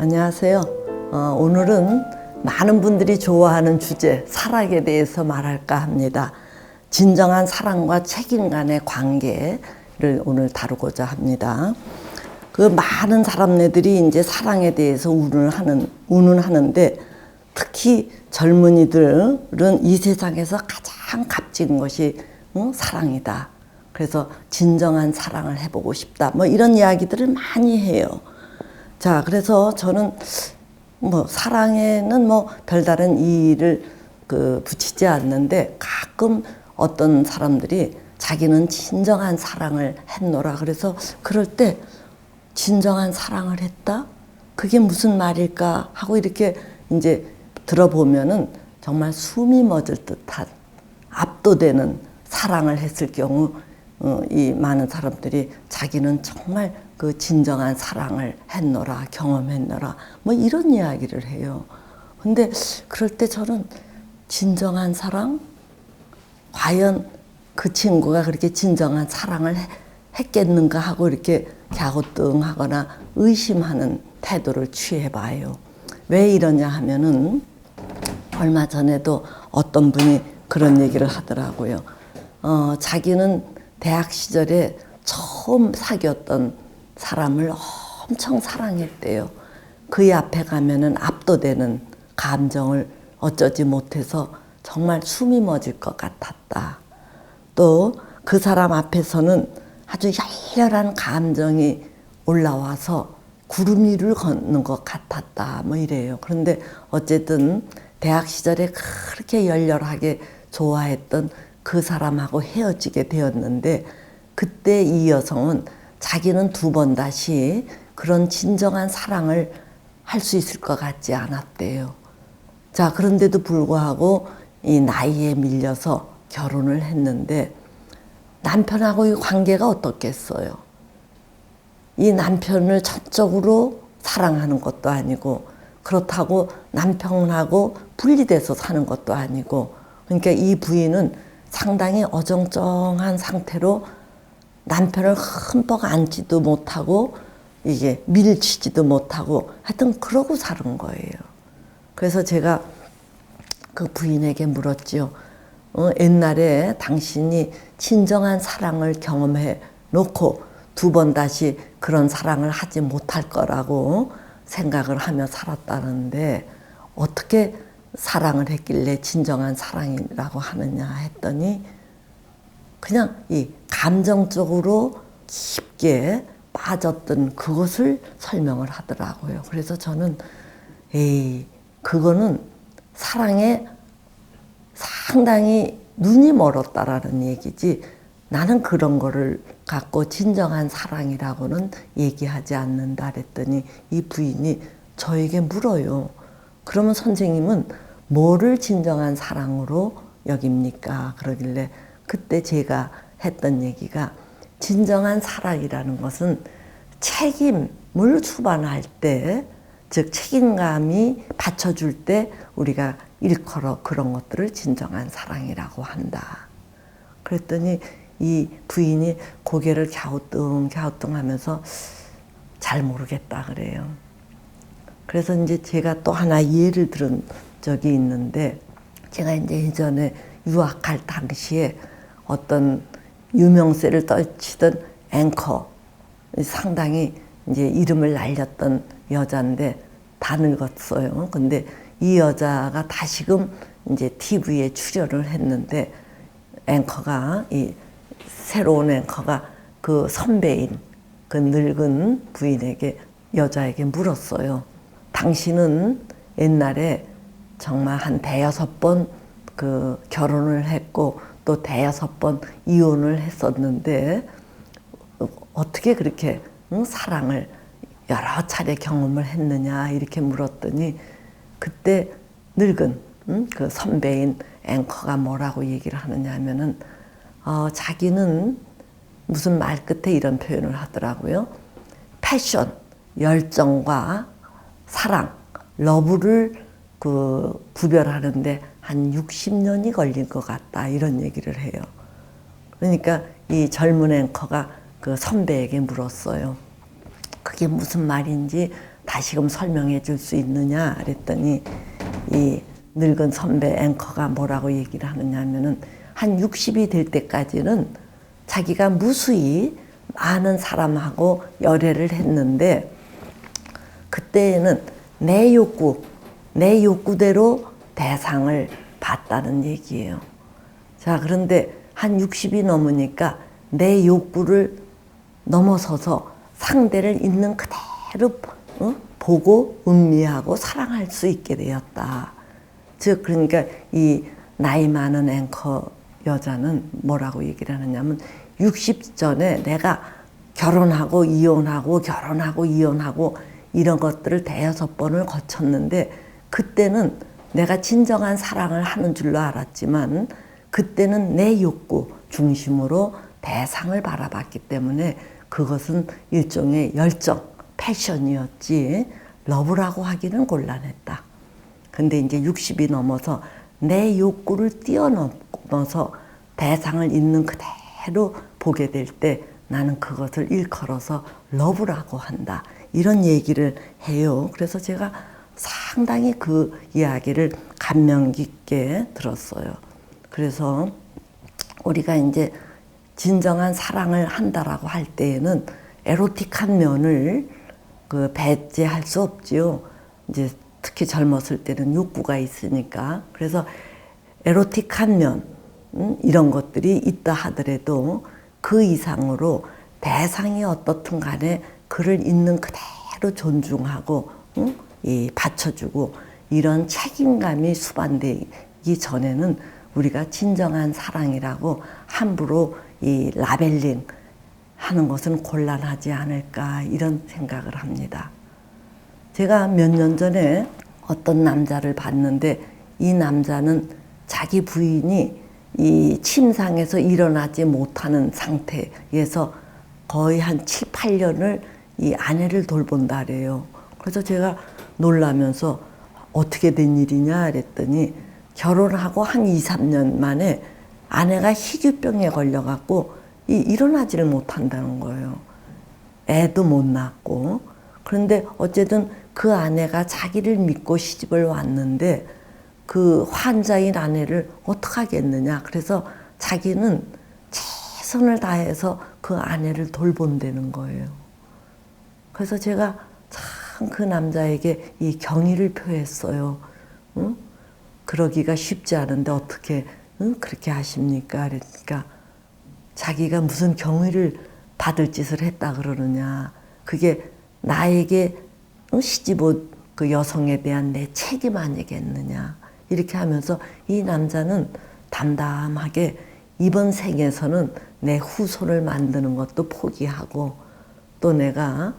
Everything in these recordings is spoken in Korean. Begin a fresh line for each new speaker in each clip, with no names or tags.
안녕하세요. 오늘은 많은 분들이 좋아하는 주제, 사랑에 대해서 말할까 합니다. 진정한 사랑과 책임 간의 관계를 오늘 다루고자 합니다. 그 많은 사람들이 이제 사랑에 대해서 운운하는데 특히 젊은이들은 이 세상에서 가장 값진 것이 사랑이다. 그래서 진정한 사랑을 해보고 싶다. 뭐 이런 이야기들을 많이 해요. 자, 그래서 저는 사랑에는 별다른 이의를 붙이지 않는데 가끔 어떤 사람들이 자기는 진정한 사랑을 했노라. 그래서 그럴 때 진정한 사랑을 했다? 그게 무슨 말일까? 하고 이렇게 이제 들어보면은 정말 숨이 멎을 듯한 압도되는 사랑을 했을 경우 이 많은 사람들이 자기는 정말 그 진정한 사랑을 했노라, 경험했노라, 뭐 이런 이야기를 해요. 근데 그럴 때 저는 진정한 사랑? 과연 그 친구가 그렇게 진정한 사랑을 했겠는가 하고 이렇게 갸우뚱하거나 의심하는 태도를 취해봐요. 왜 이러냐 하면은 얼마 전에도 어떤 분이 그런 얘기를 하더라고요. 자기는 대학 시절에 처음 사귀었던 사람을 엄청 사랑했대요. 그의 앞에 가면은 압도되는 감정을 어쩌지 못해서 정말 숨이 멎을 것 같았다. 또 그 사람 앞에서는 아주 열렬한 감정이 올라와서 구름 위를 걷는 것 같았다. 뭐 이래요. 그런데 어쨌든 대학 시절에 그렇게 열렬하게 좋아했던 그 사람하고 헤어지게 되었는데 그때 이 여성은 자기는 두 번 다시 그런 진정한 사랑을 할 수 있을 것 같지 않았대요. 자, 그런데도 불구하고 이 나이에 밀려서 결혼을 했는데 남편하고의 관계가 어떻겠어요? 이 남편을 전적으로 사랑하는 것도 아니고 그렇다고 남편하고 분리돼서 사는 것도 아니고 그러니까 이 부인은 상당히 어정쩡한 상태로 남편을 흠뻑 안지도 못하고 이게 밀치지도 못하고 하여튼 그러고 사는 거예요. 그래서 제가 그 부인에게 물었죠. 옛날에 당신이 진정한 사랑을 경험해 놓고 두 번 다시 그런 사랑을 하지 못할 거라고 생각을 하며 살았다는데 어떻게 사랑을 했길래 진정한 사랑이라고 하느냐 했더니 그냥 이 감정적으로 깊게 빠졌던 그것을 설명을 하더라고요. 그래서 저는 그거는 사랑에 상당히 눈이 멀었다라는 얘기지 나는 그런 거를 갖고 진정한 사랑이라고는 얘기하지 않는다 그랬더니 이 부인이 저에게 물어요. 그러면 선생님은 뭐를 진정한 사랑으로 여깁니까? 그러길래 그때 제가 했던 얘기가 진정한 사랑이라는 것은 책임을 수반할 때, 즉 책임감이 받쳐줄 때 우리가 일컬어 그런 것들을 진정한 사랑이라고 한다. 그랬더니 이 부인이 고개를 갸우뚱하면서 잘 모르겠다 그래요. 그래서 이제 제가 또 하나 예를 들은 적이 있는데 제가 이제 예전에 유학할 당시에 어떤 유명세를 떨치던 앵커 상당히 이제 이름을 날렸던 여자인데 다 늙었어요. 근데 이 여자가 다시금 이제 TV에 출연을 했는데 앵커가 이 새로운 앵커가 그 선배인 그 늙은 부인에게 여자에게 물었어요. 당신은 옛날에 정말 한 대여섯 번 그 결혼을 했고 또 대여섯 번 이혼을 했었는데 어떻게 그렇게 사랑을 여러 차례 경험을 했느냐 이렇게 물었더니 그때 늙은 그 선배인 앵커가 뭐라고 얘기를 하느냐 하면은 자기는 무슨 말 끝에 이런 표현을 하더라고요. 패션, 열정과 사랑, 러브를 구별하는데 한 60년이 걸릴 것 같다 이런 얘기를 해요. 그러니까 이 젊은 앵커가 그 선배에게 물었어요. 그게 무슨 말인지 다시금 설명해 줄 수 있느냐 그랬더니 이 늙은 선배 앵커가 뭐라고 얘기를 하느냐 하면은 한 60이 될 때까지는 자기가 무수히 많은 사람하고 열애를 했는데 그때는 내 욕구대로 대상을 봤다는 얘기예요. 자, 그런데 한 60이 넘으니까 내 욕구를 넘어서서 상대를 있는 그대로 보고 음미하고 사랑할 수 있게 되었다. 즉 그러니까 이 나이 많은 앵커 여자는 뭐라고 얘기를 하느냐면 60 전에 내가 결혼하고 이혼하고 이런 것들을 대여섯 번을 거쳤는데 그때는 내가 진정한 사랑을 하는 줄로 알았지만 그때는 내 욕구 중심으로 대상을 바라봤기 때문에 그것은 일종의 열정, 패션이었지 러브라고 하기는 곤란했다. 근데 이제 60이 넘어서 내 욕구를 뛰어넘어서 대상을 있는 그대로 보게 될 때 나는 그것을 일컬어서 러브라고 한다. 이런 얘기를 해요. 그래서 제가 상당히 그 이야기를 감명 깊게 들었어요. 그래서 우리가 이제 진정한 사랑을 한다라고 할 때에는 에로틱한 면을 그 배제할 수 없지요. 이제 특히 젊었을 때는 욕구가 있으니까. 그래서 에로틱한 면, 이런 것들이 있다 하더라도 그 이상으로 대상이 어떻든 간에 그를 있는 그대로 존중하고 받쳐주고 이런 책임감이 수반되기 전에는 우리가 진정한 사랑이라고 함부로 이 라벨링 하는 것은 곤란하지 않을까 이런 생각을 합니다. 제가 몇 년 전에 어떤 남자를 봤는데 이 남자는 자기 부인이 이 침상에서 일어나지 못하는 상태에서 거의 한 7, 8년을 이 아내를 돌본다래요. 그래서 제가 놀라면서 어떻게 된 일이냐 그랬더니 결혼하고 한 2, 3년 만에 아내가 희귀병에 걸려갖고 일어나지를 못한다는 거예요. 애도 못 낳고. 그런데 어쨌든 그 아내가 자기를 믿고 시집을 왔는데 그 환자인 아내를 어떡하겠느냐. 그래서 자기는 최선을 다해서 그 아내를 돌본다는 거예요. 그래서 제가 참 그 남자에게 이 경의를 표했어요. 응? 그러기가 쉽지 않은데 어떻게 그렇게 하십니까? 그러니까 자기가 무슨 경의를 받을 짓을 했다 그러느냐. 그게 나에게 시집 온 그 여성에 대한 내 책임 아니겠느냐. 이렇게 하면서 이 남자는 담담하게 이번 생에서는 내 후손을 만드는 것도 포기하고 또 내가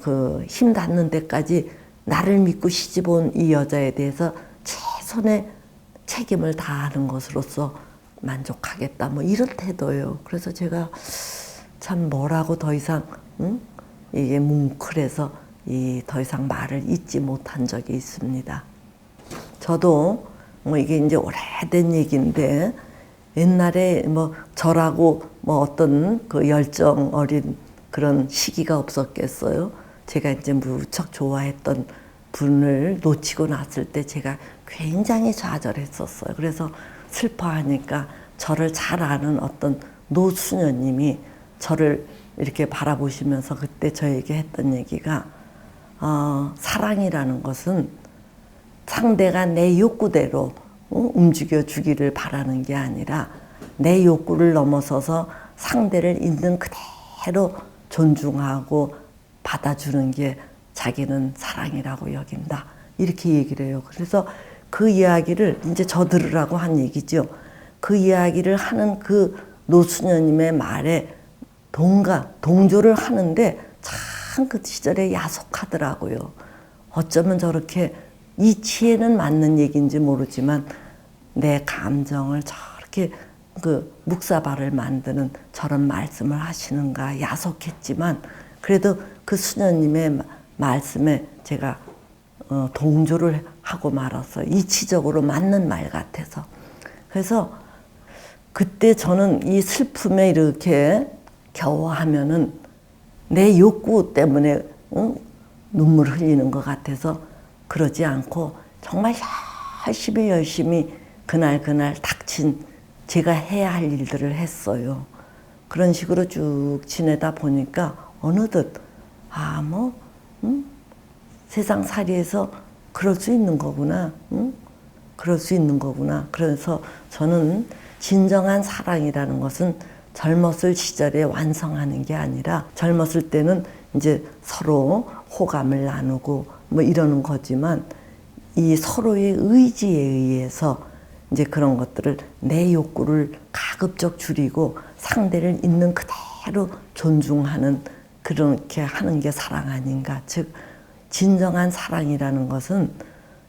그 힘 닿는 데까지 나를 믿고 시집 온 이 여자에 대해서 최선의 책임을 다하는 것으로서 만족하겠다. 뭐 이런 태도예요. 그래서 제가 참 뭐라고 더 이상 이게 뭉클해서 더 이상 말을 잇지 못한 적이 있습니다. 저도 뭐 이게 이제 오래된 얘기인데 옛날에 뭐 저라고 뭐 어떤 그 열정 어린 그런 시기가 없었겠어요. 제가 이제 무척 좋아했던 분을 놓치고 났을 때 제가 굉장히 좌절했었어요. 그래서 슬퍼하니까 저를 잘 아는 어떤 노수녀님이 저를 이렇게 바라보시면서 그때 저에게 했던 얘기가 사랑이라는 것은 상대가 내 욕구대로 움직여 주기를 바라는 게 아니라 내 욕구를 넘어서서 상대를 있는 그대로 존중하고 받아주는 게 자기는 사랑이라고 여긴다. 이렇게 얘기를 해요. 그래서 그 이야기를 이제 저 들으라고 한 얘기죠. 그 이야기를 하는 그 노수녀님의 말에 동조를 하는데 참 그 시절에 야속하더라고요. 어쩌면 저렇게 이치에는 맞는 얘기인지 모르지만 내 감정을 저렇게 그 묵사발을 만드는 저런 말씀을 하시는가 야속했지만 그래도 그 수녀님의 말씀에 제가 동조를 하고 말았어요. 이치적으로 맞는 말 같아서. 그래서 그때 저는 이 슬픔에 이렇게 겨워하면은 내 욕구 때문에 눈물 흘리는 것 같아서 그러지 않고 정말 열심히 그날 닥친 제가 해야 할 일들을 했어요. 그런 식으로 쭉 지내다 보니까 어느덧 세상 살이에서 그럴 수 있는 거구나. 그럴 수 있는 거구나. 그래서 저는 진정한 사랑이라는 것은 젊었을 시절에 완성하는 게 아니라 젊었을 때는 이제 서로 호감을 나누고 뭐 이러는 거지만 이 서로의 의지에 의해서 이제 그런 것들을 내 욕구를 가급적 줄이고 상대를 있는 그대로 존중하는 그렇게 하는 게 사랑 아닌가. 즉 진정한 사랑이라는 것은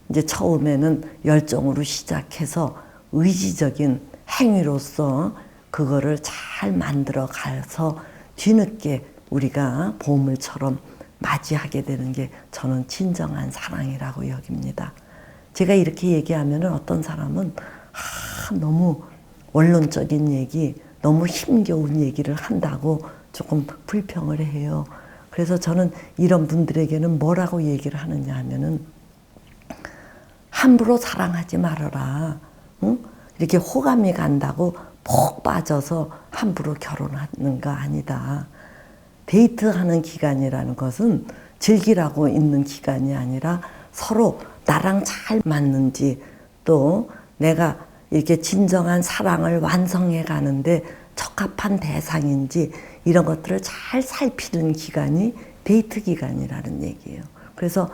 이제 처음에는 열정으로 시작해서 의지적인 행위로서 그거를 잘 만들어 가서 뒤늦게 우리가 보물처럼 맞이하게 되는 게 저는 진정한 사랑이라고 여깁니다. 제가 이렇게 얘기하면 어떤 사람은 너무 원론적인 얘기, 너무 힘겨운 얘기를 한다고 조금 불평을 해요. 그래서 저는 이런 분들에게는 뭐라고 얘기를 하느냐 하면은 함부로 사랑하지 말아라. 응? 이렇게 호감이 간다고 푹 빠져서 함부로 결혼하는 거 아니다. 데이트하는 기간이라는 것은 즐기라고 있는 기간이 아니라 서로 나랑 잘 맞는지 또 내가 이렇게 진정한 사랑을 완성해 가는데 적합한 대상인지 이런 것들을 잘 살피는 기간이 데이트 기간이라는 얘기예요. 그래서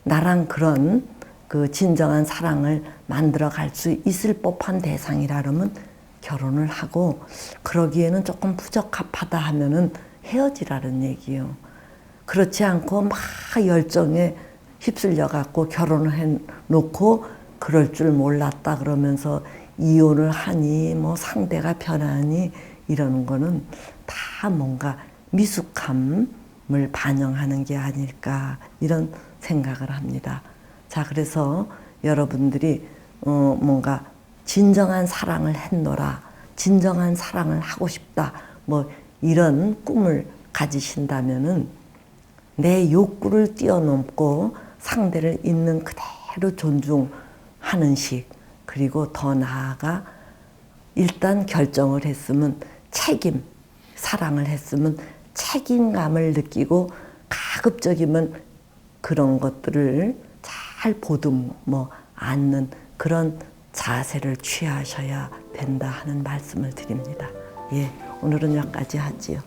나랑 그런 그 진정한 사랑을 만들어 갈 수 있을 법한 대상이라면 결혼을 하고 그러기에는 조금 부적합하다 하면은 헤어지라는 얘기예요. 그렇지 않고 막 열정에 휩쓸려 갖고 결혼을 해 놓고 그럴 줄 몰랐다 그러면서 이혼을 하니 뭐 상대가 변하니 이러는 거는 다 뭔가 미숙함을 반영하는 게 아닐까 이런 생각을 합니다. 자, 그래서 여러분들이 뭔가 진정한 사랑을 했노라, 진정한 사랑을 하고 싶다, 뭐 이런 꿈을 가지신다면은 내 욕구를 뛰어넘고 상대를 있는 그대로 존중하는 식, 그리고 더 나아가 일단 결정을 했으면 책임, 사랑을 했으면 책임감을 느끼고 가급적이면 그런 것들을 잘 보듬어 안는 그런 자세를 취하셔야 된다 하는 말씀을 드립니다. 예, 오늘은 여기까지 하지요.